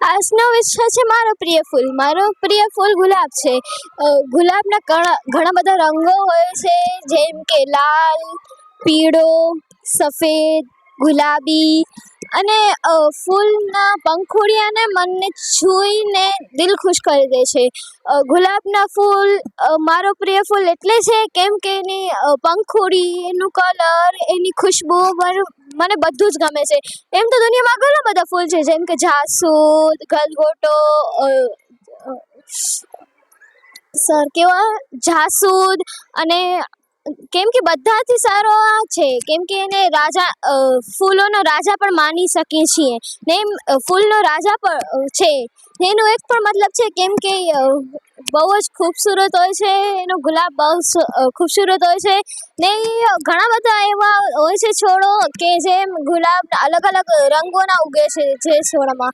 આજનો વિષય છે મારો પ્રિય ફૂલ. મારો પ્રિય ફૂલ ગુલાબ છે. ગુલાબના ઘણા બધા રંગો હોય છે, જેમ કે લાલ, પીળો, સફેદ, ગુલાબી અને ફૂલના પંખુડિયાને મનને છૂઈને દિલ ખુશ કરી દે છે. ગુલાબના ફૂલ મારો પ્રિય ફૂલ એટલે છે કેમ કે એની પંખુડી, એનું કલર, એની ખુશ્બુ મને બધું જ ગમે છે. એમ તો દુનિયામાં ઘણા બધા ફૂલ છે, જેમ કે જાસૂદ, ગલગોટો, જાસૂદ અને કેમ કે બધાથી સારો આ છે કેમ કે એને ફૂલોનો રાજા પણ માની શકીએ છીએ ને. ફૂલનો રાજા પણ છે એનું એક પણ મતલબ છે કેમ કે બહુ જ ખૂબસૂરત હોય છે. એનો ગુલાબ બહુ ખૂબસૂરત હોય છે ને. ઘણા બધા એવા હોય છે છોડો કે જેમ ગુલાબ અલગ અલગ રંગોના ઉગે છે જે છોડમાં.